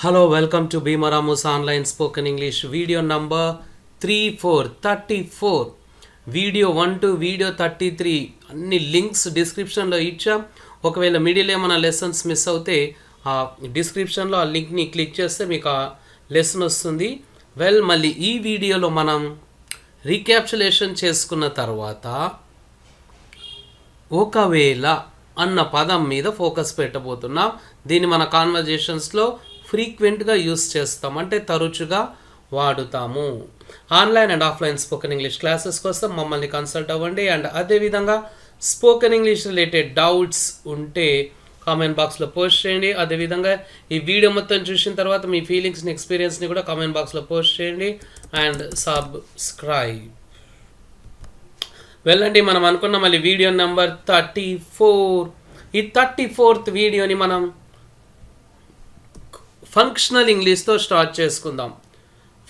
Hello, welcome to Bhimaramu's online spoken English video number 34. Video 1 to video 33 అన్ని links డిస్క్రిప్షన్లో ఇచ్చాం. ఒకవేళ middle ఏమైనా లెసన్స్ మిస్ అవుతే ఆ డిస్క్రిప్షన్లో ఆ లింక్ని క్లిక్ చేస్తే మీకు ఆ లెసన్ వస్తుంది. మళ్ళీ ఈ వీడియోలో మనం రీక్యాప్చులేషన్ చేసుకున్న తర్వాత ఒకవేళ అన్న పదం మీద ఫోకస్ పెట్టబోతున్నాం. దీన్ని మన కాన్వర్జేషన్స్లో ఫ్రీక్వెంట్గా యూస్ చేస్తాం, అంటే తరచుగా వాడుతాము. Online and offline spoken English classes కోసం మమ్మల్ని కన్సల్ట్ అవ్వండి. అండ్ అదేవిధంగా స్పోకెన్ ఇంగ్లీష్ రిలేటెడ్ డౌట్స్ ఉంటే కామెంట్ బాక్స్లో పోస్ట్ చేయండి. అదేవిధంగా ఈ వీడియో మొత్తం చూసిన తర్వాత మీ ఫీలింగ్స్ని, ఎక్స్పీరియన్స్ని కూడా కామెంట్ బాక్స్లో పోస్ట్ చేయండి. And subscribe. వెళ్ళండి, మనం అనుకున్న మళ్ళీ వీడియో నెంబర్ 34. ఈ 34th వీడియోని మనం ఫంక్షనల్ ఇంగ్లీష్తో స్టార్ట్ చేసుకుందాం.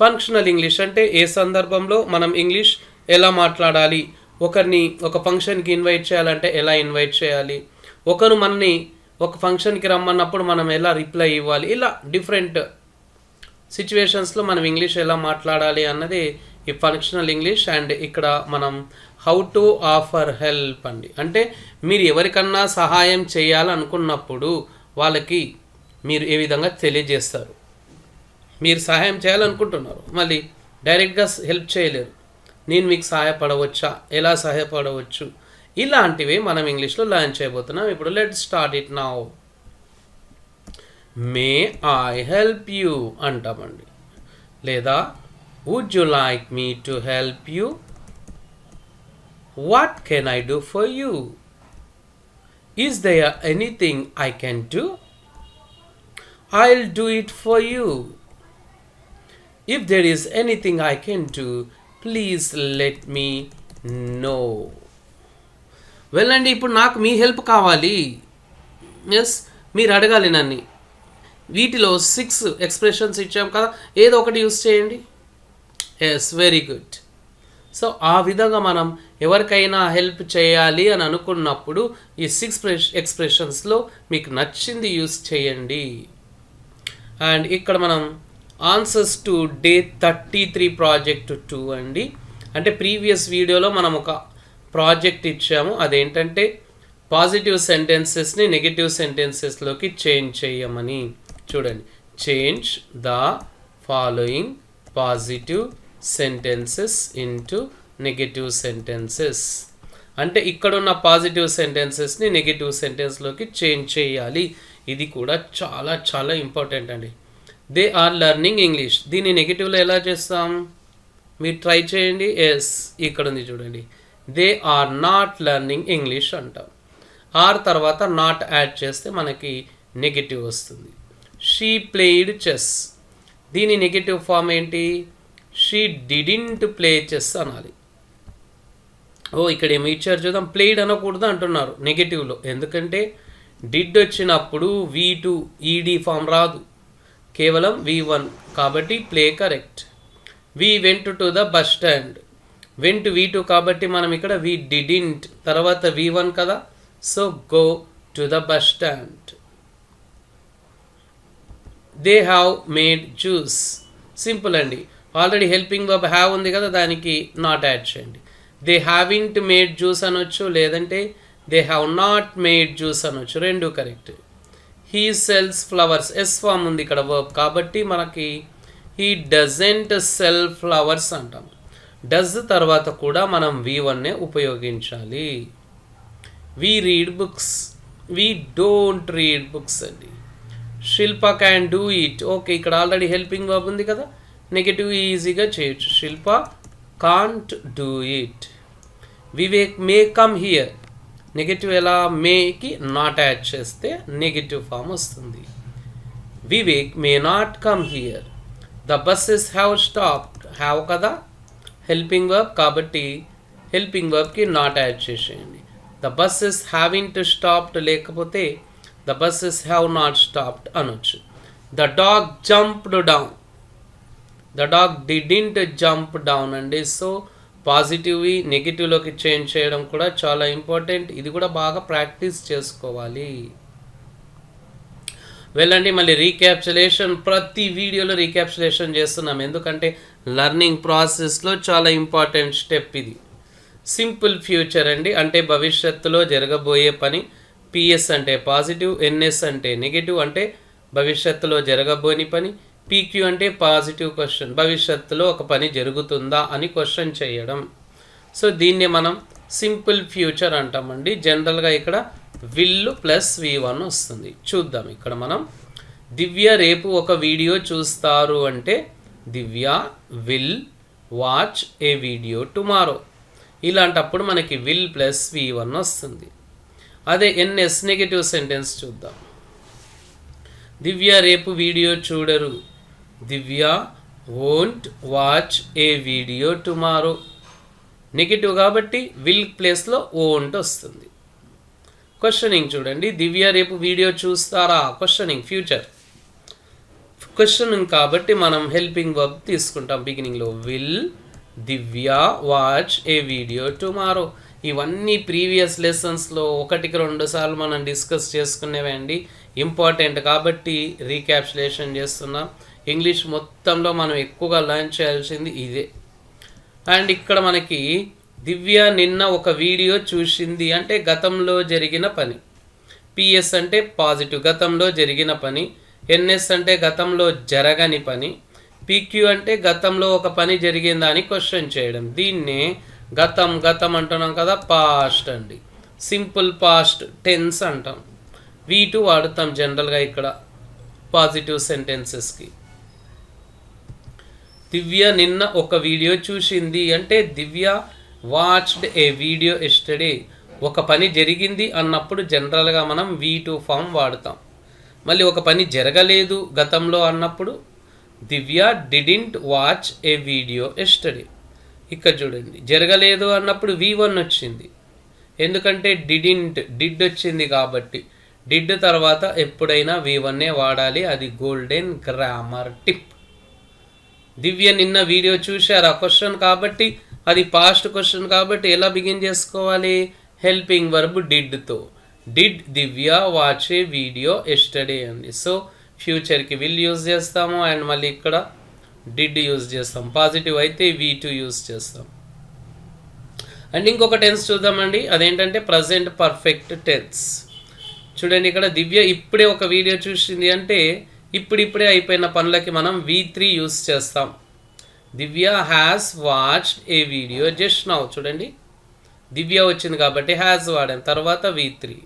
ఫంక్షనల్ ఇంగ్లీష్ అంటే ఏ సందర్భంలో మనం ఇంగ్లీష్ ఎలా మాట్లాడాలి, ఒకరిని ఒక ఫంక్షన్కి ఇన్వైట్ చేయాలంటే ఎలా ఇన్వైట్ చేయాలి, ఒకరు మనని ఒక ఫంక్షన్కి రమ్మన్నప్పుడు మనం ఎలా రిప్లై ఇవ్వాలి, ఇలా డిఫరెంట్ సిచ్యువేషన్స్లో మనం ఇంగ్లీష్ ఎలా మాట్లాడాలి అన్నది ఈ ఫంక్షనల్ ఇంగ్లీష్. అండ్ ఇక్కడ మనం హౌ టు ఆఫర్ హెల్ప్ అండి, అంటే మీరు ఎవరికన్నా సహాయం చేయాలనుకున్నప్పుడు వాళ్ళకి మీరు ఏ విధంగా తెలియజేస్తారు. మీరు సహాయం చేయాలనుకుంటున్నారు, మళ్ళీ డైరెక్ట్గా హెల్ప్ చేయలేరు, నేను మీకు సహాయపడవచ్చా, ఎలా సహాయపడవచ్చు, ఇలాంటివి మనం ఇంగ్లీష్లో లర్న్ చేయబోతున్నాం. ఇప్పుడు let start it now. May I help you అంటామండి, లేదా would you like me to help you, what can I do for you, is there anything I can do, I'll do it for you. If there is anything I can do, please let me know. అండి, ఇప్పుడు నాకు మీ help కావాలి. Yes, మీరు అడగాలి నన్ను. వీటిలో 6 expressions ఇచ్చాం కదా, ఏదో ఒకటి యూస్ చేయండి. Yes, very good. సో ఆ విధంగా మనం ఎవరికైనా హెల్ప్ చేయాలి అని అనుకున్నప్పుడు ఈ 6 ఎక్స్ప్రెషన్స్లో మీకు నచ్చింది యూస్ చేయండి. అండ్ ఇక్కడ మనం ఆన్సర్స్ టు డే 33 ప్రాజెక్ట్ 2 అండి. అంటే ప్రీవియస్ వీడియోలో మనం ఒక ప్రాజెక్ట్ ఇచ్చాము, అదేంటంటే పాజిటివ్ సెంటెన్సెస్ని నెగిటివ్ సెంటెన్సెస్లోకి చేంజ్ చేయమని. చూడండి, change the following positive sentences into negative sentences. అంటే ఇక్కడున్న పాజిటివ్ సెంటెన్సెస్ని నెగిటివ్ సెంటెన్స్లోకి చేంజ్ చేయాలి. ఇది కూడా చాలా చాలా ఇంపార్టెంట్ అండి. దే ఆర్ లెర్నింగ్ ఇంగ్లీష్, దీన్ని నెగిటివ్లో ఎలా చేస్తాం, మీరు ట్రై చేయండి. ఎస్, ఇక్కడ ఉంది చూడండి, they are not learning English అంటాం. ఆర్ తర్వాత నాట్ యాడ్ చేస్తే మనకి నెగిటివ్ వస్తుంది. షీ ప్లేయిడ్ చెస్, దీని నెగిటివ్ ఫామ్ ఏంటి, షీ డిడింట్ ప్లే చెస్ అనాలి. ఇక్కడ ఏమి ఇచ్చారు చూద్దాం, ప్లేయిడ్ అనకూడదు అంటున్నారు నెగిటివ్లో, ఎందుకంటే డిడ్ వచ్చినప్పుడు V2 ఈడీ ఫామ్ రాదు, కేవలం V1, కాబట్టి play correct. We went to the bus stand, went V2 కాబట్టి మనం ఇక్కడ వి డిడింట్ తర్వాత V1 కదా, so go to the bus stand. They have made juice, simple అండి, ఆల్రెడీ హెల్పింగ్ వర్బ్ హ్యావ్ ఉంది కదా, దానికి నాట్ యాడ్ చేయండి. దే హ్యావింట్ మేడ్ జ్యూస్ అనొచ్చు, లేదంటే they have not made juice అనొచ్చు, రెండు correct. He sells flowers, S form ఉంది ఇక్కడ వర్బ్ కాబట్టి మనకి హీ డజంట్ సెల్ ఫ్లవర్స్ అంటాం. డజ్ తర్వాత కూడా మనం V1నే ఉపయోగించాలి. We read books, we don't read books అండి. Shilpa can do it, okay, ఇక్కడ ఆల్రెడీ హెల్పింగ్ వర్బ్ ఉంది కదా, నెగిటివ్ ఈజీగా చేయొచ్చు, Shilpa can't do it. Vivek may come here, negative ఎలా, మేకి నాట్ యాడ్ చేస్తే నెగిటివ్ ఫామ్ వస్తుంది. Vivek may not come here. The buses have stopped, have కదా హెల్పింగ్ వర్బ్ కాబట్టి హెల్పింగ్ వర్బ్కి నాట్ యాడ్ చేసేయండి. ద బస్సెస్ హ్యావింట్ స్టాప్డ్, లేకపోతే the buses have not stopped అనొచ్చు. The dog jumped down, the dog didn't jump down అండి. So పాజిటివ్వి నెగిటివ్లోకి change చేయడం కూడా చాలా ఇంపార్టెంట్, ఇది కూడా బాగా ప్రాక్టీస్ చేసుకోవాలి. వెళ్ళండి. మళ్ళీ రీక్యాప్చులేషన్, ప్రతి వీడియోలో రీక్యాప్చులేషన్ చేస్తున్నాం, ఎందుకంటే లర్నింగ్ ప్రాసెస్లో చాలా ఇంపార్టెంట్ స్టెప్ ఇది. సింపుల్ ఫ్యూచర్ అండి, అంటే భవిష్యత్తులో జరగబోయే పని. పిఎస్ అంటే పాజిటివ్, ఎన్ఎస్ అంటే నెగిటివ్, అంటే భవిష్యత్తులో జరగబోని పని. పీక్యూ అంటే పాజిటివ్ క్వశ్చన్, భవిష్యత్తులో ఒక పని జరుగుతుందా అని క్వశ్చన్ చేయడం. సో దీన్ని మనం సింపుల్ ఫ్యూచర్ అంటామండి. జనరల్గా ఇక్కడ విల్ ప్లస్ V1 వస్తుంది. చూద్దాం. ఇక్కడ మనం దివ్య రేపు ఒక వీడియో చూస్తారు అంటే Divya will watch a video tomorrow. ఇలాంటప్పుడు మనకి విల్ ప్లస్ V1 వస్తుంది. అదే ఎన్ఎస్ నెగిటివ్ సెంటెన్స్ చూద్దాం. దివ్య రేపు వీడియో చూడరు, Divya won't watch a video tomorrow. Negative కాబట్టి విల్ ప్లేస్లో వోంట్ వస్తుంది. క్వశ్చనింగ్ చూడండి, దివ్య రేపు వీడియో చూస్తారా? Questioning future. క్వశ్చనింగ్ కాబట్టి మనం హెల్పింగ్ వర్బ్ తీసుకుంటాం బిగినింగ్లో. Will Divya watch a video tomorrow. ఇవన్నీ ప్రీవియస్ లెసన్స్లో 1-2 సార్లు మనం డిస్కస్ చేసుకునేవే అండి, ఇంపార్టెంట్ కాబట్టి రీక్యాప్చులేషన్ చేస్తున్నాం. ఇంగ్లీష్ మొత్తంలో మనం ఎక్కువగా లర్న్ చేయాల్సింది ఇదే. అండ్ ఇక్కడ మనకి దివ్య నిన్న ఒక వీడియో చూసింది అంటే గతంలో జరిగిన పని. పిఎస్ అంటే పాజిటివ్, గతంలో జరిగిన పని. ఎన్ఎస్ అంటే గతంలో జరగని పని. పీక్యూ అంటే గతంలో ఒక పని జరిగిందా అని క్వశ్చన్ చేయడం. దీన్నే గతం అంటున్నాం కదా, పాస్ట్ అండి. సింపుల్ పాస్ట్ టెన్స్ అంటాం. V2 వాడుతాం జనరల్గా ఇక్కడ పాజిటివ్ సెంటెన్సెస్కి. దివ్య నిన్న ఒక వీడియో చూసింది అంటే దివ్య వాచ్డ్ ఏ వీడియో ఎస్టర్డే. ఒక పని జరిగింది అన్నప్పుడు జనరల్గా మనం V2 ఫామ్ వాడతాం. మళ్ళీ ఒక పని జరగలేదు గతంలో అన్నప్పుడు Divya didn't watch a video yesterday. ఇక్కడ చూడండి, జరగలేదు అన్నప్పుడు V1 వచ్చింది, ఎందుకంటే డిడ్ వచ్చింది కాబట్టి. డిడ్ తర్వాత ఎప్పుడైనా V1ఏ వాడాలి, అది గోల్డెన్ గ్రామర్ టిప్. దివ్య నిన్న వీడియో చూశారా క్వశ్చన్ కాబట్టి, అది పాస్ట్ క్వశ్చన్ కాబట్టి ఎలా బిగిన్ చేసుకోవాలి? హెల్పింగ్ వర్బ్ డిడ్తో. Did Divya watch a video yesterday అండి. సో ఫ్యూచర్కి విల్ యూజ్ చేస్తాము అండ్ మళ్ళీ ఇక్కడ డిడ్ యూజ్ చేస్తాం. పాజిటివ్ అయితే V2 యూజ్ చేస్తాం. అండ్ ఇంకొక టెన్స్ చూద్దామండి, అదేంటంటే ప్రజెంట్ పర్ఫెక్ట్ టెన్స్. చూడండి, ఇక్కడ దివ్య ఇప్పుడే ఒక వీడియో చూసింది అంటే ఇప్పుడిప్పుడే అయిపోయిన పనులకి మనం V3 యూజ్ చేస్తాం. Divya has watched a video just now. చూడండి, దివ్య వచ్చింది కాబట్టి హ్యాస్ వాడాం, తర్వాత V3.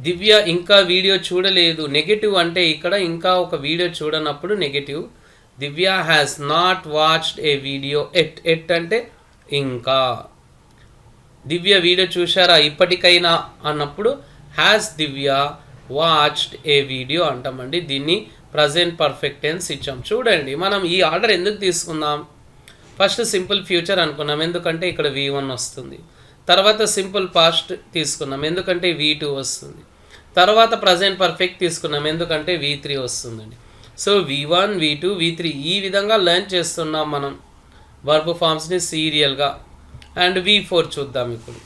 దివ్య ఇంకా వీడియో చూడలేదు, నెగటివ్ అంటే ఇక్కడ ఇంకా ఒక వీడియో చూడనప్పుడు negative. Divya has not watched a video yet అంటే ఇంకా. దివ్య వీడియో చూశారా ఇప్పటికైనా అన్నప్పుడు has Divya watched a video అంటామండి. దీన్ని ప్రజెంట్ పర్ఫెక్ట్ టెన్స్ ఇచ్చాం. చూడండి, మనం ఈ ఆర్డర్ ఎందుకు తీసుకుందాం? ఫస్ట్ సింపుల్ ఫ్యూచర్ అనుకున్నాం, ఎందుకంటే ఇక్కడ V1 వస్తుంది. తర్వాత సింపుల్ పాస్ట్ తీసుకున్నాం, ఎందుకంటే V2 వస్తుంది. తర్వాత ప్రజెంట్ పర్ఫెక్ట్ తీసుకున్నాం, ఎందుకంటే V3 వస్తుందండి. సో V1, V2, V3 ఈ విధంగా లర్న్ చేస్తున్నాం మనం వర్బ్ ఫామ్స్ని సీరియల్గా. అండ్ V4 చూద్దాం ఇప్పుడు.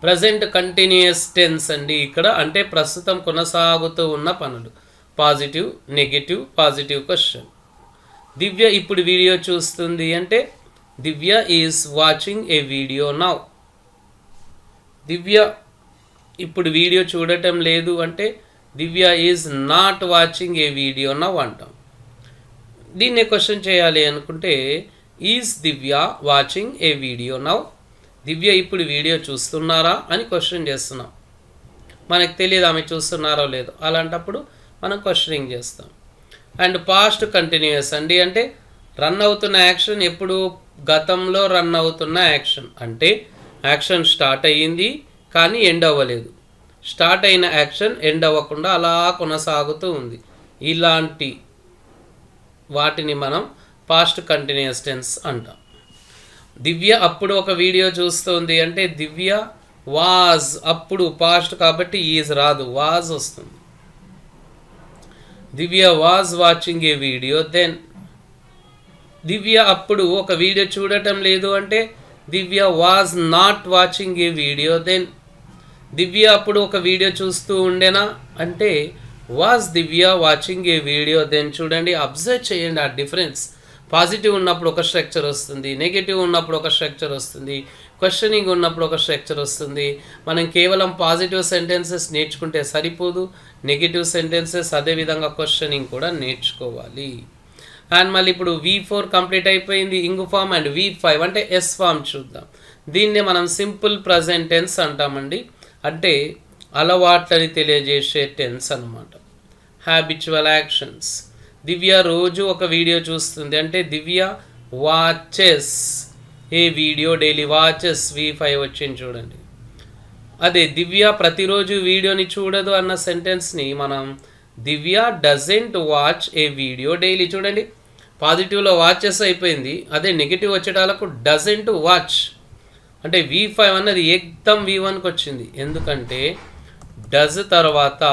ప్రజెంట్ కంటిన్యూయస్ టెన్స్ అండి ఇక్కడ, అంటే ప్రస్తుతం కొనసాగుతూ ఉన్న పనులు. Positive, negative, positive question. Divya ఇప్పుడు వీడియో చూస్తుంది అంటే Divya is watching a video now. Divya ఇప్పుడు వీడియో చూడటం లేదు అంటే Divya is not watching a video now అంటాం. దీన్నే క్వశ్చన్ చేయాలి అనుకుంటే is Divya watching a video now. Divya ఇప్పుడు వీడియో చూస్తున్నారా అని క్వశ్చన్ చేస్తున్నాం. మనకు తెలియదు ఆమె చూస్తున్నారో లేదో, అలాంటప్పుడు మనం క్వశ్చనింగ్ చేస్తాం. అండ్ పాస్ట్ కంటిన్యూయస్ అండి, అంటే రన్ అవుతున్న యాక్షన్ ఎప్పుడు గతంలో రన్ అవుతున్న యాక్షన్. అంటే యాక్షన్ స్టార్ట్ అయ్యింది కానీ ఎండ్ అవ్వలేదు, స్టార్ట్ అయిన యాక్షన్ ఎండ్ అవ్వకుండా అలా కొనసాగుతూ ఉంది. ఇలాంటి వాటిని మనం పాస్ట్ కంటిన్యూయస్ టెన్స్ అంటాం. దివ్య అప్పుడు ఒక వీడియో చూస్తుంది అంటే దివ్య వాజ్, అప్పుడు పాస్ట్ కాబట్టి ఈజ్ రాదు, వాజ్ వస్తుంది. Divya was watching a video then. Divya అప్పుడు ఒక వీడియో చూడటం లేదు అంటే Divya was not watching a video then. Divya అప్పుడు ఒక వీడియో చూస్తూ ఉండేనా అంటే was Divya watching a video then చూడండి, అబ్జర్వ్ చేయండి ఆ డిఫరెన్స్. పాజిటివ్ ఉన్నప్పుడు ఒక స్ట్రక్చర్ వస్తుంది, నెగిటివ్ ఉన్నప్పుడు ఒక స్ట్రక్చర్ వస్తుంది, క్వశ్చనింగ్ ఉన్నప్పుడు ఒక స్ట్రక్చర్ వస్తుంది. మనం కేవలం పాజిటివ్ సెంటెన్సెస్ నేర్చుకుంటే సరిపోదు, నెగిటివ్ సెంటెన్సెస్ అదేవిధంగా క్వశ్చనింగ్ కూడా నేర్చుకోవాలి. అండ్ మళ్ళీ ఇప్పుడు V4 కంప్లీట్ అయిపోయింది, ఇంగ్ ఫామ్, అండ్ V5 అంటే ఎస్ ఫామ్ చూద్దాం. దీన్నే మనం సింపుల్ ప్రజెంట్ టెన్స్ అంటామండి, అంటే అలవాట్లని తెలియజేసే టెన్స్ అనమాట. Habitual actions. దివ్య రోజు ఒక వీడియో చూస్తుంది అంటే దివ్య వాచెస్ ఏ వీడియో డైలీ, వాచెస్ V5 వచ్చింది చూడండి. అదే దివ్య ప్రతిరోజు వీడియోని చూడదు అన్న సెంటెన్స్ని మనం Divya doesn't watch a video daily. చూడండి, పాజిటివ్లో వాచెస్ అయిపోయింది, అదే నెగిటివ్ వచ్చేటాలకు డజంట్ వాచ్ అంటే V5 అన్నది ఏకదం V1కి వచ్చింది. ఎందుకంటే డజ్ తర్వాత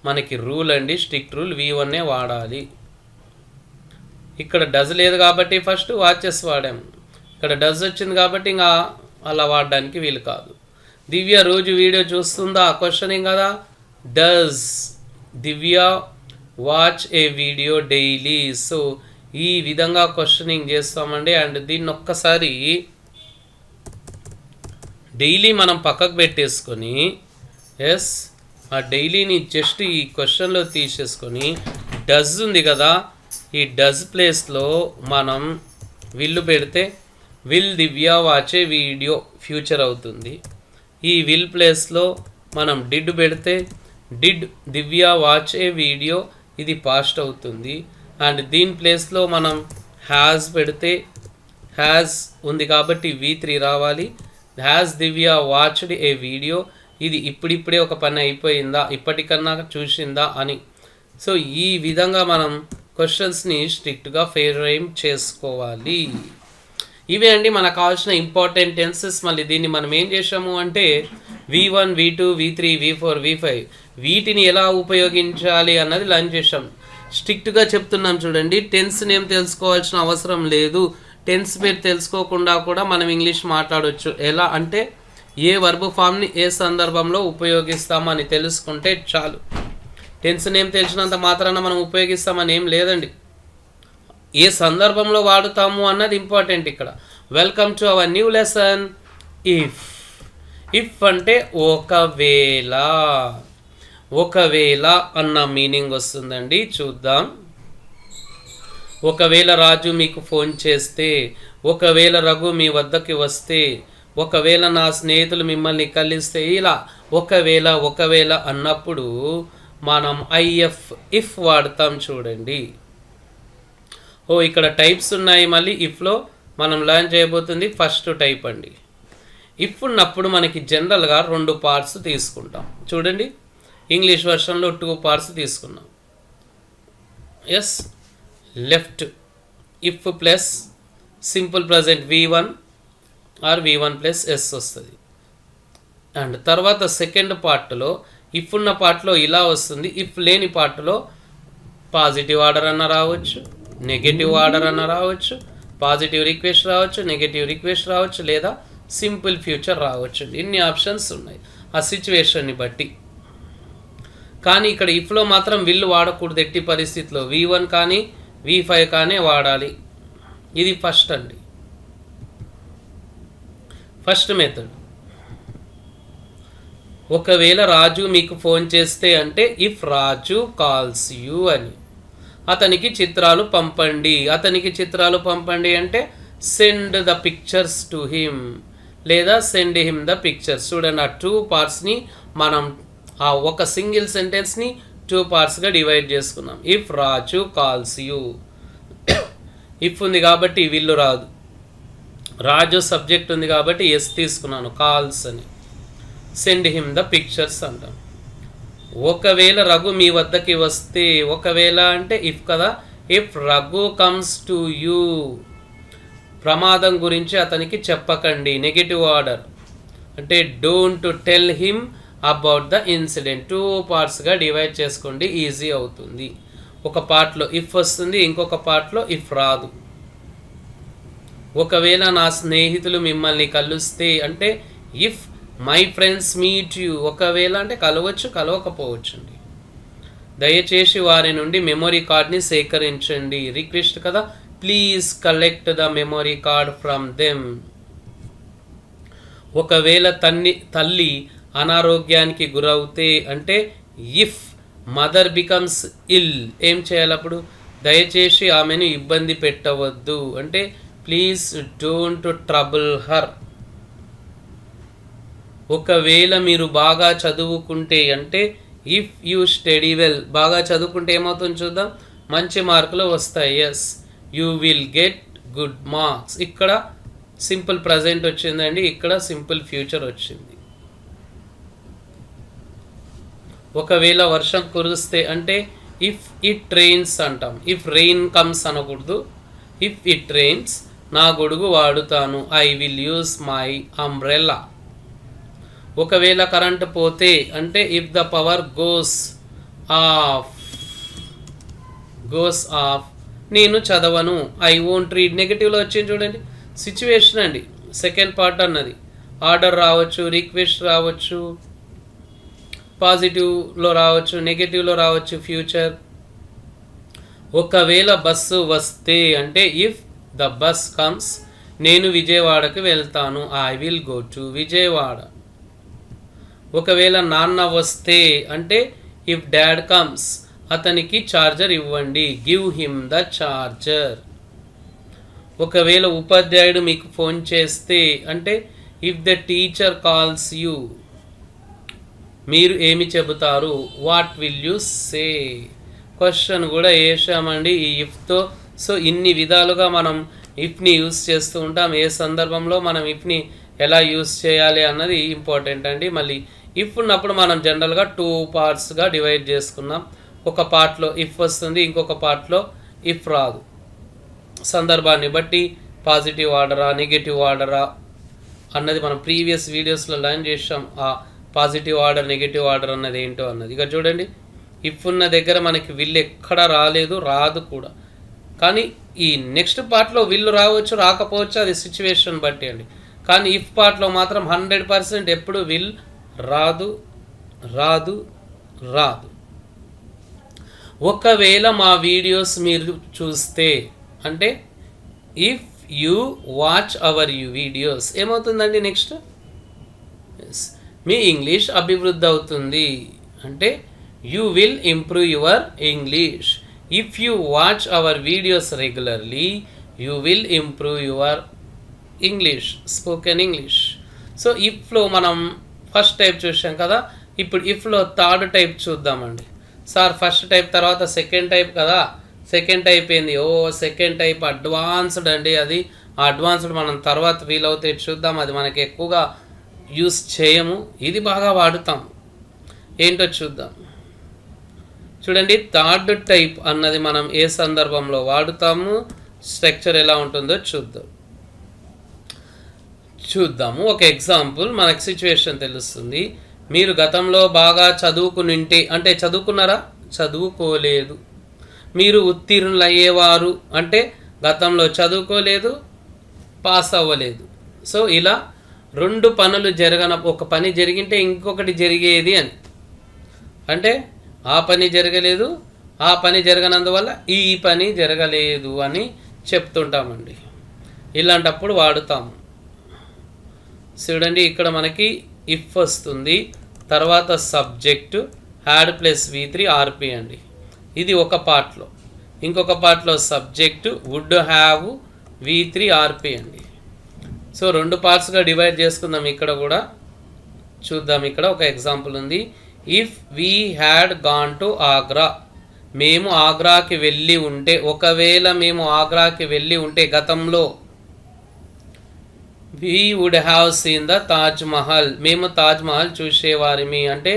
మనకి రూల్ అండి, స్ట్రిక్ట్ రూల్, V1నే వాడాలి. ఇక్కడ డజ్ లేదు కాబట్టి ఫస్ట్ వాచెస్ వాడాము, ఇక్కడ డజ్ వచ్చింది కాబట్టి ఇంకా అలా వాడడానికి వీలు కాదు. దివ్య రోజు వీడియో చూస్తుందా క్వశ్చనింగ్ కదా, does Divya watch a video daily. So ఈ విధంగా క్వశ్చనింగ్ చేస్తామండి. అండ్ దీన్ని ఒక్కసారి డైలీ మనం పక్కకు పెట్టేసుకొని ఎస్ ఆ డైలీని జస్ట్ ఈ క్వశ్చన్లో తీసేసుకొని డజ్ ఉంది కదా, ఈ డజ్ ప్లేస్లో మనం విల్ పెడితే విల్ దివ్య వాచే వీడియో ఫ్యూచర్ అవుతుంది. ఈ విల్ ప్లేస్లో మనం డిడ్ పెడితే did Divya watch a video ఇది పాస్ట్ అవుతుంది. అండ్ దీని ప్లేస్లో మనం హ్యాజ్ పెడితే హ్యాజ్ ఉంది కాబట్టి V3 రావాలి. Has Divya watched a video ఇది ఇప్పుడిప్పుడే ఒక పని అయిపోయిందా, ఇప్పటికన్నా చూసిందా అని. సో ఈ విధంగా మనం క్వశ్చన్స్ని స్ట్రిక్ట్గా ఫ్రేమ్ చేసుకోవాలి. ఇవే అండి మనకు కావాల్సిన ఇంపార్టెంట్ టెన్సెస్. మళ్ళీ దీన్ని మనం ఏం చేసాము అంటే V1, V2, V3, V4, V5 వీటిని ఎలా ఉపయోగించాలి అన్నది లర్న్ చేసాం. స్ట్రిక్ట్గా చెప్తున్నాం చూడండి, టెన్స్ నేమ్ తెలుసుకోవాల్సిన అవసరం లేదు. టెన్స్ పేరు తెలుసుకోకుండా కూడా మనం ఇంగ్లీష్ మాట్లాడవచ్చు. ఎలా అంటే ఏ వర్బ్ ఫామ్ని ఏ సందర్భంలో ఉపయోగిస్తామని తెలుసుకుంటే చాలు. టెన్స్ నేమ్ తెలిసినంత మాత్రాన మనం ఉపయోగిస్తామని ఏం లేదండి, ఏ సందర్భంలో వాడుతాము అన్నది ఇంపార్టెంట్ ఇక్కడ. Welcome to our new lesson if. If అంటే ఒకవేళ, ఒకవేళ అన్న మీనింగ్ వస్తుందండి. చూద్దాం. ఒకవేళ రాజు మీకు ఫోన్ చేస్తే, ఒకవేళ రఘు మీ వద్దకి వస్తే, ఒకవేళ నా స్నేహితులు మిమ్మల్ని కలిస్తే, ఇలా ఒకవేళ ఒకవేళ అన్నప్పుడు మనం ఇఫ్ వాడతాం చూడండి. ఇక్కడ టైప్స్ ఉన్నాయి. మళ్ళీ ఇఫ్లో మనం లర్న్ చేయబోతుంది ఫస్ట్ టైప్ అండి. ఇఫ్ ఉన్నప్పుడు మనకి జనరల్గా 2 పార్ట్స్ తీసుకుంటాం చూడండి. ఇంగ్లీష్ వర్షన్లో 2 పార్ట్స్ తీసుకున్నాం. Yes, left if plus simple present V1 or V1 plus S వస్తుంది. అండ్ తర్వాత సెకండ్ పార్ట్లో ఇఫ్ ఉన్న పార్ట్లో ఇలా వస్తుంది. ఇఫ్ లేని పార్ట్లో పాజిటివ్ ఆర్డర్ అన్న రావచ్చు, నెగటివ్ ఆర్డర్ అన్న రావచ్చు, పాజిటివ్ రిక్వెస్ట్ రావచ్చు, నెగటివ్ రిక్వెస్ట్ రావచ్చు, లేదా సింపుల్ ఫ్యూచర్ రావచ్చు. ఇన్ని ఆప్షన్స్ ఉన్నాయి ఆ సిచ్యువేషన్ని బట్టి. కానీ ఇక్కడ ఇఫ్లో మాత్రం విల్ వాడకూడదు ఎట్టి పరిస్థితిలో. V1 కానీ V5 కానీ వాడాలి. ఇది ఫస్ట్ అండి, ఫస్ట్ మెథడ్. ఒకవేళ రాజు మీకు ఫోన్ చేస్తే అంటే ఇఫ్ రాజు కాల్స్ యూ అని. అతనికి చిత్రాలు పంపండి, అతనికి చిత్రాలు పంపండి అంటే send the pictures to him లేదా సెండ్ హిమ్ ద పిక్చర్స్. చూడండి, ఆ 2 పార్ట్స్ని మనం ఆ ఒక సింగిల్ సెంటెన్స్ని 2 పార్ట్స్గా డివైడ్ చేసుకున్నాం. If Raju calls you, if ఉంది కాబట్టి విల్లు రాదు, రాజు సబ్జెక్ట్ ఉంది కాబట్టి ఎస్ తీసుకున్నాను, కాల్స్ అని. సెండ్ హిమ్ ద పిక్చర్స్ అంటాం. ఒకవేళ రఘు మీ వద్దకి వస్తే, ఒకవేళ అంటే ఇఫ్ కదా. If Raghu comes to you, ప్రమాదం గురించి అతనికి చెప్పకండి, నెగిటివ్ ఆర్డర్ అంటే don't tell him about the incident. 2 పార్ట్స్గా డివైడ్ చేసుకోండి, ఈజీ అవుతుంది. ఒక పార్ట్లో ఇఫ్ వస్తుంది, ఇంకొక పార్ట్లో ఇఫ్ రాదు. ఒకవేళ నా స్నేహితులు మిమ్మల్ని కలుస్తే అంటే if my friends meet you, ఒకవేళ అంటే కలవచ్చు కలవకపోవచ్చు అండి. దయచేసి వారి నుండి మెమొరీ కార్డ్ని సేకరించండి. రిక్వెస్ట్ కదా, please collect the memory card from them. ఒకవేళ తల్లి అనారోగ్యానికి గురవుతే అంటే ఇఫ్ మదర్ బికమ్స్ ఇల్, ఏం చేయాలి అప్పుడు? దయచేసి ఆమెను ఇబ్బంది పెట్టవద్దు అంటే ప్లీజ్ డోంట్ ట్రబుల్ హర్. ఒకవేళ మీరు బాగా చదువుకుంటే అంటే ఇఫ్ యూ స్టడీ వెల్, బాగా చదువుకుంటే ఏమవుతుంది చూద్దాం, మంచి మార్కులు వస్తాయి. Yes, you will get good marks. ఇక్కడ సింపుల్ ప్రజెంట్ వచ్చిందండి, ఇక్కడ సింపుల్ ఫ్యూచర్ వచ్చింది. ఒకవేళ వర్షం కురిస్తే అంటే ఇఫ్ ఇట్ రెయిన్స్ అంటాం. ఇఫ్ రెయిన్ కమ్స్ అనకూడదు. ఇఫ్ ఇట్ రెయిన్స్, నా గొడుగు వాడుతాను. I will use my umbrella. ఒకవేళ కరెంట్ పోతే అంటే if the power goes off, నేను చదవను. I won't read. నెగిటివ్లో వచ్చింది చూడండి, సిచ్యువేషన్ అండి. సెకండ్ పార్ట్ అన్నది ఆర్డర్ రావచ్చు, రిక్వెస్ట్ రావచ్చు, పాజిటివ్లో రావచ్చు, నెగిటివ్లో రావచ్చు, ఫ్యూచర్. ఒకవేళ బస్సు వస్తే అంటే ఇఫ్ ద బస్ కమ్స్, నేను విజయవాడకు వెళ్తాను. I will go to Vijayawada. ఒకవేళ నాన్న వస్తే అంటే ఇఫ్ డాడ్ కమ్స్, అతనికి ఛార్జర్ ఇవ్వండి. Give him the charger. ఒకవేళ ఉపాధ్యాయుడు మీకు ఫోన్ చేస్తే అంటే if the teacher calls you, మీరు ఏమి చెబుతారు? What will you say? Question కూడా వేసామండి ఈ ఇఫ్తో. సో ఇన్ని విధాలుగా మనం ఇఫ్ని యూస్ చేస్తూ ఉంటాం. ఏ సందర్భంలో మనం ఇఫ్ని ఎలా యూస్ చేయాలి అన్నది ఇంపార్టెంట్ అండి. మళ్ళీ ఇఫ్ ఉన్నప్పుడు మనం జనరల్గా 2 పార్ట్స్గా డివైడ్ చేసుకున్నాం. ఒక పార్ట్లో ఇఫ్ వస్తుంది, ఇంకొక పార్ట్లో ఇఫ్ రాదు. సందర్భాన్ని బట్టి పాజిటివ్ ఆర్డరా నెగిటివ్ ఆర్డరా అన్నది మనం ప్రీవియస్ వీడియోస్లో లర్న్ చేసాం. ఆ పాజిటివ్ ఆర్డర్ నెగిటివ్ ఆర్డర్ అన్నది ఏంటో అన్నది. ఇక చూడండి, ఇఫ్ ఉన్న దగ్గర మనకి విల్ ఎక్కడ రాలేదు, రాదు కూడా. కానీ ఈ నెక్స్ట్ పార్ట్లో విల్లు రావచ్చు రాకపోవచ్చు, అది సిచ్యువేషన్ బట్టి అండి. కానీ ఇఫ్ పార్ట్లో మాత్రం 100% ఎప్పుడు విల్ రాదు రాదు రాదు. ఒకవేళ మా వీడియోస్ మీరు చూస్తే అంటే if you watch our videos ఏమవుతుందండి నెక్స్ట్? మీ ఇంగ్లీష్ అభివృద్ధి అవుతుంది అంటే you will improve your English. If you watch our videos regularly you will improve your English, spoken English. So ఇఫ్లో మనం ఫస్ట్ టైప్ చూసాం కదా, ఇప్పుడు ఇఫ్లో థర్డ్ టైప్ చూద్దామండి. సార్ ఫస్ట్ టైప్ తర్వాత సెకండ్ టైప్ కదా, సెకండ్ టైప్ ఏంది? సెకండ్ టైప్ అడ్వాన్స్డ్ అండి. అది అడ్వాన్స్డ్ మనం తర్వాత వీలవుతే చూద్దాం, అది మనకి ఎక్కువగా యూస్ చేయము, ఇది బాగా వాడుతాం. ఏంటో చూద్దాం. చూడండి, థర్డ్ టైప్ అన్నది మనం ఏ సందర్భంలో వాడుతాము, స్ట్రక్చర్ ఎలా ఉంటుందో చూద్దాము. ఒక ఎగ్జాంపుల్ మనకు సిచ్యువేషన్ తెలుస్తుంది. మీరు గతంలో బాగా చదువుకునింటే అంటే చదువుకున్నారా? చదువుకోలేదు. మీరు ఉత్తీర్ణులు అయ్యేవారు అంటే గతంలో చదువుకోలేదు, పాస్ అవ్వలేదు. సో ఇలా 2 పనులు ఒక పని జరిగింటే ఇంకొకటి జరిగేది అని అంటే ఆ పని జరగలేదు, ఆ పని జరగనందువల్ల ఈ పని జరగలేదు అని చెప్తుంటామండి. ఇలాంటప్పుడు వాడుతాము. చూడండి, ఇక్కడ మనకి ఇఫ్ వస్తుంది, తర్వాత subject had plus V3 RP అండి. ఇది ఒక పార్ట్లో. ఇంకొక పార్ట్లో subject would have V3 RP అండి. సో 2 పార్ట్స్గా డివైడ్ చేసుకుందాం. ఇక్కడ కూడా చూద్దాం. ఇక్కడ ఒక ఎగ్జాంపుల్ ఉంది. If we had gone to Agra, మేము ఆగ్రాకి వెళ్ళి ఉంటే, ఒకవేళ మేము ఆగ్రాకి వెళ్ళి ఉంటే గతంలో we would have seen the Taj Mahal, మేము తాజ్ మహల్ చూసేవారిమి అంటే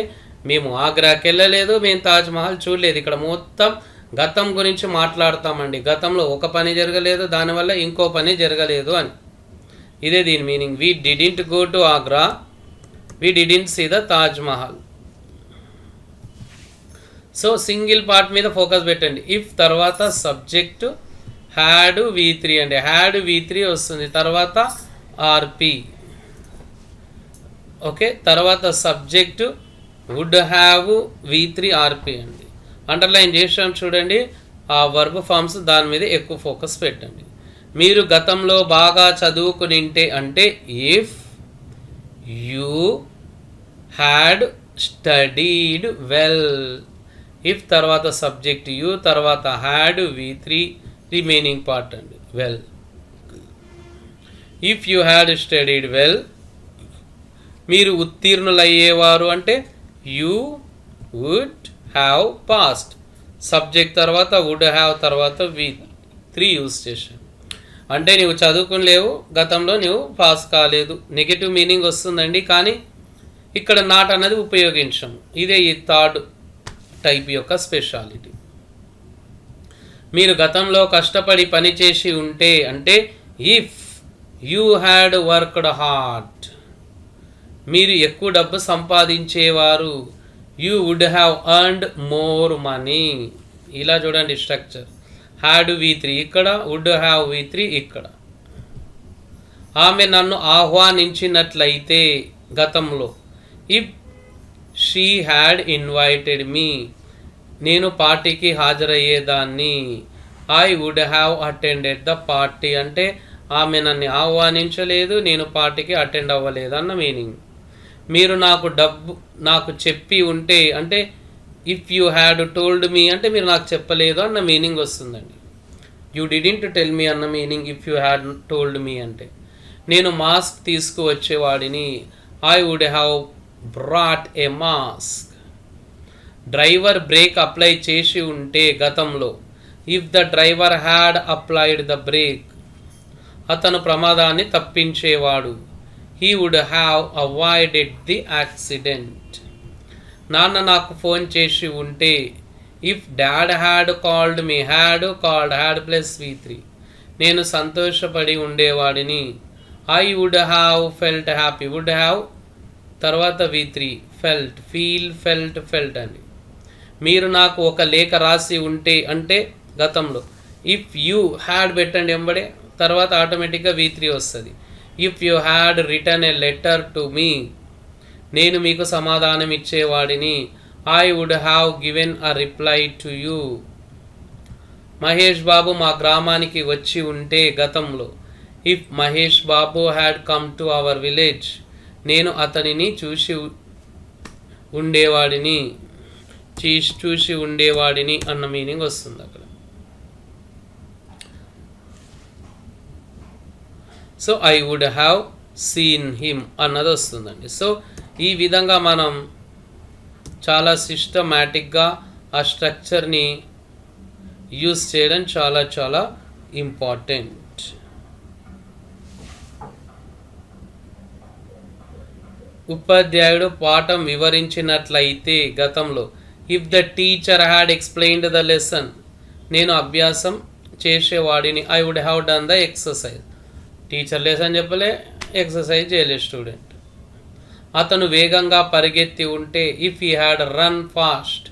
మేము ఆగ్రాకి వెళ్ళలేదు, మేము తాజ్ మహల్ చూడలేదు. ఇక్కడ మొత్తం గతం గురించి మాట్లాడతామండి. గతంలో ఒక పని జరగలేదు, దానివల్ల ఇంకో పని జరగలేదు అని. ఇదే దీని meaning. We didn't go to Agra, we didn't see the Taj Mahal. So single part మీద ఫోకస్ పెట్టండి. ఇఫ్ తర్వాత సబ్జెక్టు హ్యాడ్ V3 అండి. హ్యాడ్ V3 వస్తుంది, తర్వాత RP. ఓకే, తర్వాత subject would have V3 RP అండి. అండర్లైన్ చేసాం చూడండి. ఆ వర్బ్ ఫామ్స్ దాని మీద ఎక్కువ ఫోకస్ పెట్టండి. మీరు గతంలో బాగా చదువుకునింటే అంటే if you had studied well. If తర్వాత సబ్జెక్ట్ యూ, తర్వాత హ్యాడ్ V3 రిమైనింగ్ పార్ట్ అండి well. If you had studied well, మీరు ఉత్తీర్ణులయ్యేవారు అంటే you would have passed. Subject తర్వాత వుడ్ హ్యావ్ తర్వాత V3 యూజ్ చేశాను. అంటే నువ్వు చదువుకునిలేవు, గతంలో నువ్వు పాస్ కాలేదు, నెగిటివ్ మీనింగ్ వస్తుందండి. కానీ ఇక్కడ నాట్ అన్నది ఉపయోగించాము. ఇదే ఈ థర్డ్ టైప్ యొక్క స్పెషాలిటీ. మీరు గతంలో కష్టపడి పని చేసి ఉంటే అంటే if you had worked hard, మీరు ఎక్కువ డబ్బు సంపాదించేవారు you would have earned more money. ఇలా చూడండి స్ట్రక్చర్. హ్యాడ్ V3 ఇక్కడ, వుడ్ హ్యావ్ V3 ఇక్కడ. ఆమె నన్ను ఆహ్వానించినట్లయితే గతంలో if she had invited me, నేను పార్టీకి హాజరయ్యేదాన్ని. I would have attended the party అంటే ఆమె నన్ను ఆహ్వానించలేదు, నేను పార్టీకి అటెండ్ అవ్వలేదు అన్న మీనింగ్. మీరు నాకు చెప్పి ఉంటే అంటే if you had told me అంటే మీరు నాకు చెప్పలేదు అన్న మీనింగ్ వస్తుందండి. యూ డిడింట్ టెల్ మీ అన్న meaning if you had told me అంటే. నేను మాస్క్ తీసుకువచ్చేవాడిని. I would have brought a mask. Driver brake apply చేసి ఉంటే గతంలో if the driver had applied the brake, అతను ప్రమాదాన్ని తప్పించేవాడు. He would have avoided the accident. నాన్న నాకు ఫోన్ చేసి ఉంటే if dad had called me, had plus V3, నేను సంతోషపడి ఉండేవాడిని. I would have felt happy, would have తర్వాత V3 ఫెల్ట్, ఫెల్ట్ అండి. మీరు నాకు ఒక లేఖ రాసి ఉంటే అంటే గతంలో ఇఫ్ యూ హ్యాడ్ పెట్టండి ఎంబడే, తర్వాత ఆటోమేటిక్గా V3 వస్తుంది. If you had written a letter to me, నేను మీకు సమాధానం ఇచ్చేవాడిని. I would have given a reply to you. Mahesh Babu మా గ్రామానికి వచ్చి ఉంటే గతంలో if Mahesh Babu had come to our village, నేను అతనిని చూసి ఉండేవాడిని అన్న మీనింగ్ వస్తుంది అక్కడ. So I would have seen him అన్నది వస్తుందండి. సో ఈ విధంగా మనం చాలా సిస్టమాటిక్గా ఆ స్ట్రక్చర్ని యూస్ చేయడం చాలా చాలా ఇంపార్టెంట్. ఉపాధ్యాయుడు పాఠం వివరించినట్లయితే గతంలో if the teacher had explained the lesson, నేను అభ్యాసం చేసేవాడిని. I would have done the exercise. Teacher lesson చెప్పలే, ఎక్సర్సైజ్ చేయలేదు స్టూడెంట్. అతను వేగంగా పరిగెత్తి ఉంటే if he had run fast,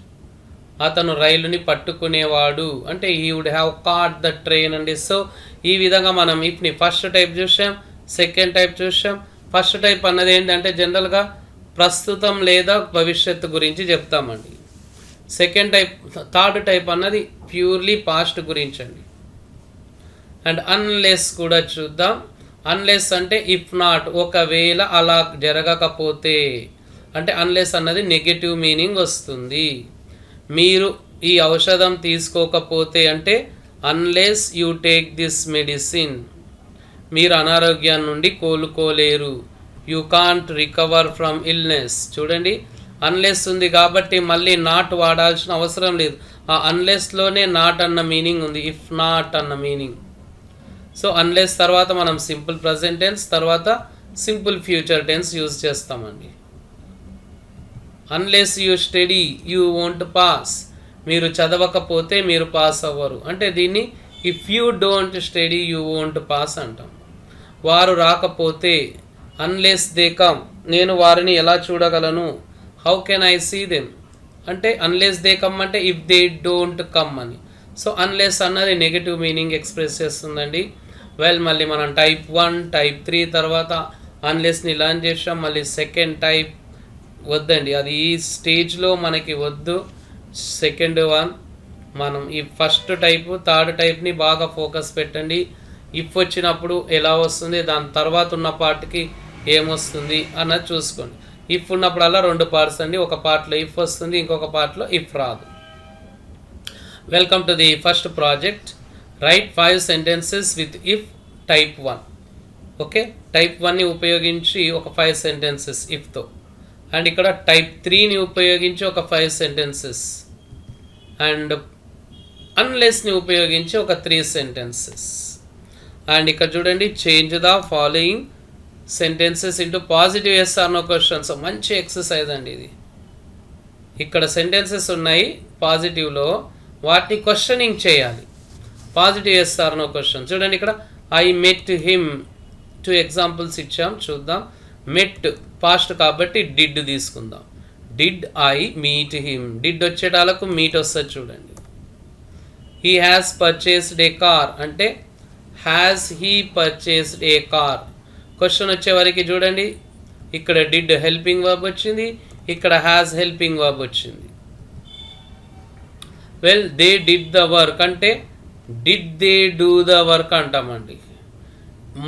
అతను రైలుని పట్టుకునేవాడు అంటే he would have caught the train అండి. సో ఈ విధంగా మనం ఇఫ్ని ఫస్ట్ టైప్ చూసాం, సెకండ్ టైప్ చూసాం. ఫస్ట్ టైప్ అన్నది ఏంటంటే జనరల్గా ప్రస్తుతం లేదా భవిష్యత్తు గురించి చెప్తామండి. సెకండ్ టైప్, థర్డ్ టైప్ అన్నది ప్యూర్లీ పాస్ట్ గురించి అండి. అండ్ అన్లెస్ కూడా చూద్దాం. అన్లెస్ అంటే ఇఫ్ నాట్, ఒకవేళ అలా జరగకపోతే అంటే అన్లెస్ అన్నది నెగటివ్ మీనింగ్ వస్తుంది. మీరు ఈ ఔషధం తీసుకోకపోతే అంటే unless you take this medicine, మీరు అనారోగ్యం నుండి కోలుకోలేరు. You can't recover from illness. చూడండి అన్లెస్ ఉంది కాబట్టి మళ్ళీ నాట్ వాడాల్సిన అవసరం లేదు. ఆ అన్లెస్లోనే నాట్ అన్న మీనింగ్ ఉంది, ఇఫ్ నాట్ అన్న మీనింగ్. సో అన్లెస్ తర్వాత మనం సింపుల్ ప్రజెంట్ టెన్స్, తర్వాత సింపుల్ ఫ్యూచర్ టెన్స్ యూజ్ చేస్తామండి. Unless you study you won't pass, మీరు చదవకపోతే మీరు పాస్ అవ్వరు. అంటే దీన్ని if you don't study you won't pass అంటాం. వారు రాకపోతే అన్లెస్ దే కమ్, నేను వారిని ఎలా చూడగలను. How can I see them అంటే అన్లెస్ దే కమ్ అంటే ఇఫ్ దే డోంట్ కమ్ అని. సో అన్లెస్ అన్నది నెగటివ్ మీనింగ్ ఎక్స్ప్రెస్ చేస్తుందండి. వెల్ మళ్ళీ మనం టైప్ 1, టైప్ 3 తర్వాత అన్లెస్ని లర్న్ చేసాం. మళ్ళీ సెకండ్ టైప్ వద్దండి, అది ఈ స్టేజ్లో మనకి వద్దు. సెకండ్ వన్ మనం ఈ ఫస్ట్ టైపు థర్డ్ టైప్ని బాగా ఫోకస్ పెట్టండి. ఇఫ్ వచ్చినప్పుడు ఎలా వస్తుంది, దాని తర్వాత ఉన్న పార్ట్కి ఏమొస్తుంది అన్నది చూసుకోండి. ఇఫ్ ఉన్నప్పుడల్లా 2 పార్ట్స్ అండి, ఒక పార్ట్లో ఇఫ్ వస్తుంది, ఇంకొక పార్ట్లో ఇఫ్ రాదు. Welcome to the first project. Right 5 sentences with if type 1. Okay, type 1ని ఉపయోగించి ఒక 5 సెంటెన్సెస్ ఇఫ్తో, అండ్ ఇక్కడ టైప్ 3ని ఉపయోగించి ఒక 5 సెంటెన్సెస్, అండ్ అన్లెస్ని ఉపయోగించి ఒక 3 సెంటెన్సెస్. అండ్ ఇక్కడ చూడండి, change the following sentences into positive yes or no questions. మంచి ఎక్సర్సైజ్ అండి ఇది. ఇక్కడ సెంటెన్సెస్ ఉన్నాయి పాజిటివ్లో, వాటిని క్వశ్చనింగ్ చేయాలి. Positive yes or no question. చూడండి ఇక్కడ ఐ మెట్ హిమ్, 2 ఎగ్జాంపుల్స్ ఇచ్చాం, చూద్దాం. మెట్ పాస్ట్ కాబట్టి డిడ్ తీసుకుందాం. Did I meet him, did వచ్చేటాలకు మీట్ వస్తుంది చూడండి. He has purchased a car అంటే has he purchased a car. Question వచ్చే వరకు చూడండి, ఇక్కడ డిడ్ హెల్పింగ్ వర్బ్ వచ్చింది, ఇక్కడ హ్యాస్ హెల్పింగ్ వర్బ్ వచ్చింది. Well they did the work అంటే did they do the work అంటామండి.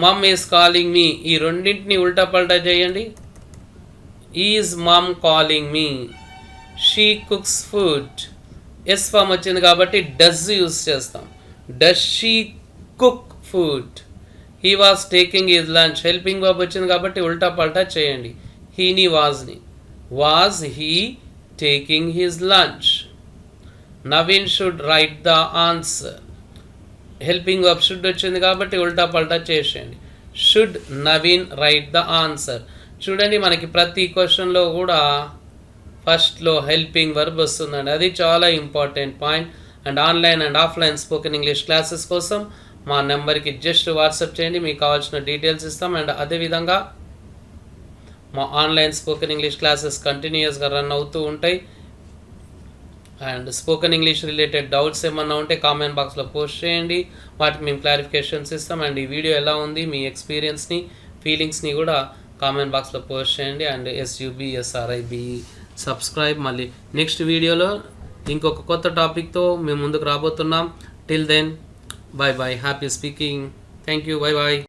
మమ్ ఈజ్ కాలింగ్ మీ, ఈ రెండింటిని ఉల్టా పల్టా చేయండి. Is mum calling me. She cooks food, S form వచ్చింది కాబట్టి డస్ యూస్ చేస్తాం. Does she cook food. He was taking his lunch, helping verb వచ్చింది కాబట్టి ఉల్టా పల్టా చేయండి. హీని వాజ్ని. Was he taking his lunch. Naveen should write the answer, helping verb should వచ్చింది కాబట్టి ఉల్టా పల్టా చేసేయండి. Should Naveen write the answer. చూడండి, మనకి ప్రతి క్వశ్చన్లో కూడా ఫస్ట్లో హెల్పింగ్ వర్బ్ వస్తుందండి, అది చాలా important point. And online and offline spoken English classes కోసం మా నెంబర్కి జస్ట్ వాట్సాప్ చేయండి, మీకు కావాల్సిన డీటెయిల్స్ ఇస్తాం. అండ్ అదేవిధంగా మా ఆన్లైన్ స్పోకెన్ ఇంగ్లీష్ క్లాసెస్ కంటిన్యూస్గా రన్ అవుతూ ఉంటాయి. And spoken English related doubts ఏమన్నా ఉంటే కామెంట్ బాక్స్లో పోస్ట్ చేయండి, వాటికి మేము క్లారిఫికేషన్స్ ఇస్తాం. అండ్ ఈ వీడియో ఎలా ఉంది, మీ ఎక్స్పీరియన్స్ని, ఫీలింగ్స్ని కూడా కామెంట్ బాక్స్లో పోస్ట్ చేయండి. And SUBSRIB subscribe. మళ్ళీ నెక్స్ట్ వీడియోలో ఇంకొక కొత్త టాపిక్తో మేము ముందుకు రాబోతున్నాం. Till then, bye bye. Happy speaking. Thank you. Bye bye.